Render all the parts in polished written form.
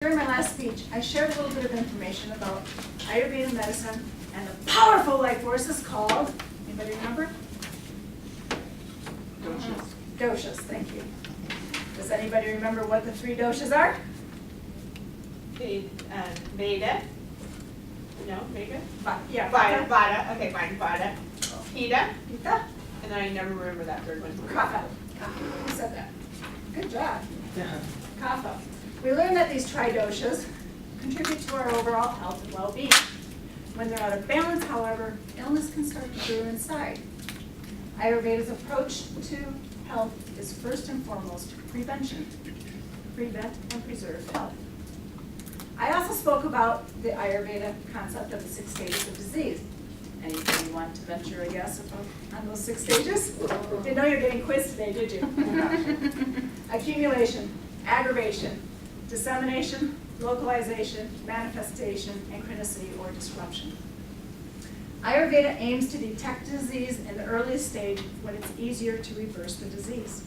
During my last speech, I shared a little bit of information about Ayurveda medicine and the powerful life forces called, anybody remember? Doshas. Doshas, thank you. Does anybody remember what the 3 doshas are? Veda. No, Veda? Yeah, Vada. Okay, fine. Vada. Pitta. Pitta. And then I never remember that third one. Kapha. Who said that? Good job. Kapha. We learned that these tridoshas contribute to our overall health and well-being. When they're out of balance, however, illness can start to brew inside. Ayurveda's approach to health is first and foremost prevention. Prevent and preserve health. I also spoke about the Ayurveda concept of the 6 stages of disease. Anything you want to venture a guess on those 6 stages? Didn't know you were getting quizzed today, did you? Accumulation, aggravation, dissemination, localization, manifestation, and chronicity or disruption. Ayurveda aims to detect disease in the earliest stage when it's easier to reverse the disease.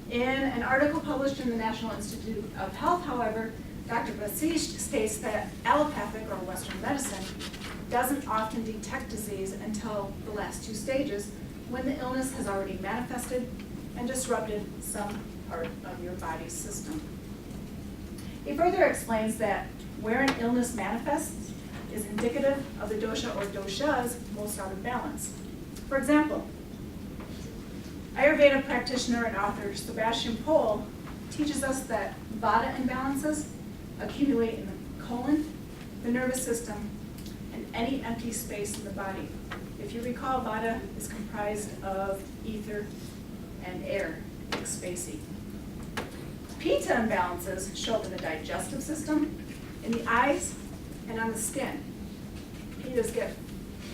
In an article published in the National Institute of Health, however, Dr. Basish states that allopathic or Western medicine doesn't often detect disease until the last 2 stages when the illness has already manifested and disrupted some part of your body's system. He further explains that where an illness manifests is indicative of the dosha or doshas most out of balance. For example, Ayurveda practitioner and author Sebastian Pohl teaches us that Vata imbalances accumulate in the colon, the nervous system, and any empty space in the body. If you recall, Vata is comprised of ether and air, like spacey. Pitta imbalances show up in the digestive system, in the eyes, and on the skin. Pittas get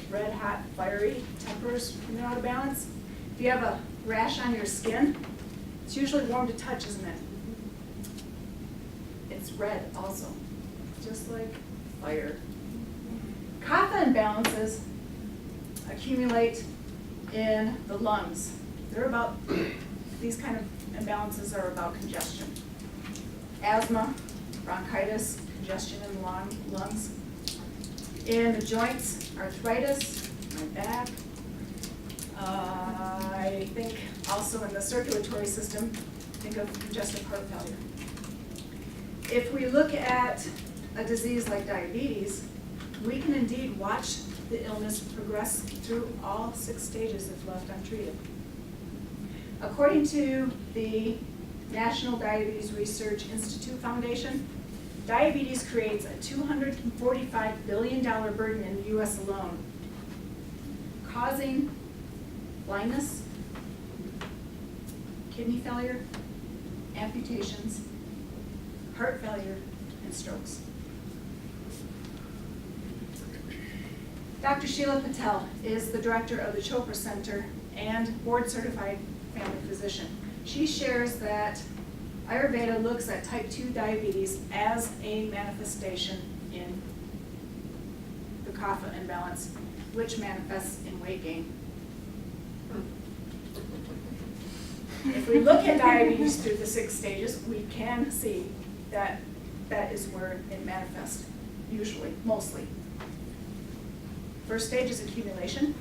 red, hot, fiery tempers when they're out of balance. If you have a rash on your skin, it's usually warm to touch, isn't it? It's red also, just like fire. Kapha imbalances accumulate in the lungs. These kind of imbalances are about congestion. Asthma, bronchitis, congestion in the lungs. In the joints, arthritis, my back. I think also in the circulatory system, think of congestive heart failure. If we look at a disease like diabetes, we can indeed watch the illness progress through all 6 stages if left untreated. According to the National Diabetes Research Institute Foundation, diabetes creates a $245 billion burden in the U.S. alone, causing blindness, kidney failure, amputations, heart failure, and strokes. Dr. Sheila Patel is the director of the Chopra Center and board-certified family physician. She shares that Ayurveda looks at type 2 diabetes as a manifestation in the kapha imbalance, which manifests in weight gain. If we look at diabetes through the 6 stages, we can see that that is where it manifests, usually, mostly. First stage is accumulation.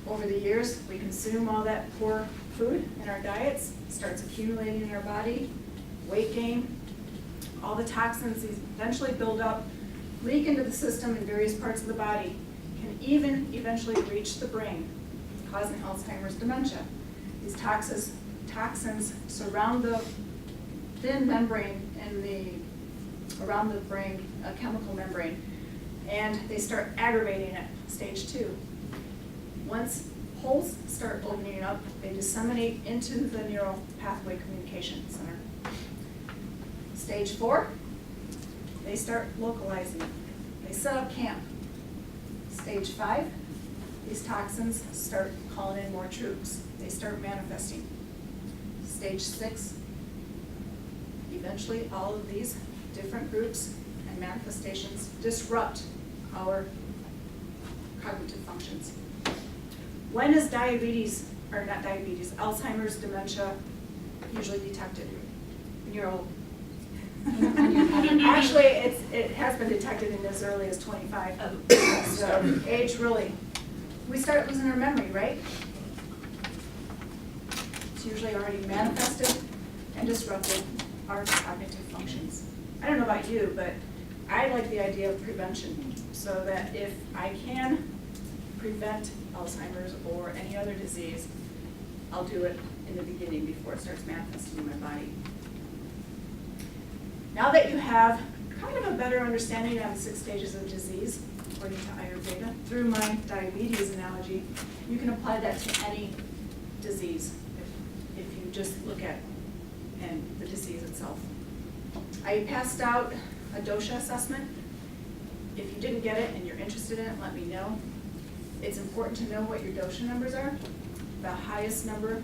Over the years, we consume all that poor food in our diets, starts accumulating in our body, weight gain, all the toxins eventually build up, leak into the system in various parts of the body, can even eventually reach the brain, causing Alzheimer's dementia. These toxins surround the thin membrane around the brain, a chemical membrane, and they start aggravating at stage 2. Once holes start opening up, they disseminate into the neural pathway communication center. Stage 4, they start localizing. They set up camp. Stage 5, these toxins start calling in more troops. They start manifesting. Stage 6, eventually all of these different groups and manifestations disrupt our cognitive functions. When is Alzheimer's dementia usually detected? When you're old. Actually, it has been detected in as early as 25. So age really, we start losing our memory, right? It's usually already manifested and disrupted our cognitive functions. I don't know about you, but I like the idea of prevention, so that if I can prevent Alzheimer's or any other disease, I'll do it in the beginning before it starts manifesting in my body. Now that you have kind of a better understanding of the 6 stages of disease, according to Ayurveda, through my diabetes analogy, you can apply that to any disease if you just look at the disease itself. I passed out a dosha assessment. If you didn't get it and you're interested in it, let me know. It's important to know what your dosha numbers are. The highest number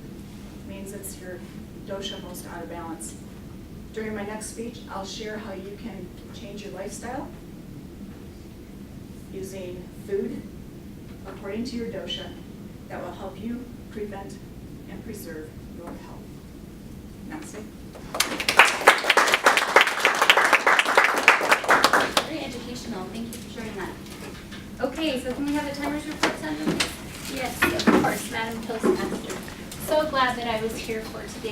means it's your dosha most out of balance. During my next speech, I'll share how you can change your lifestyle using food according to your dosha that will help you prevent and preserve your health. Namaste. Very educational. Thank you for sharing that. Okay, so can we have a timer's report, Sandra? Yes, of course, Madam Toastmaster. So glad that I was here for today.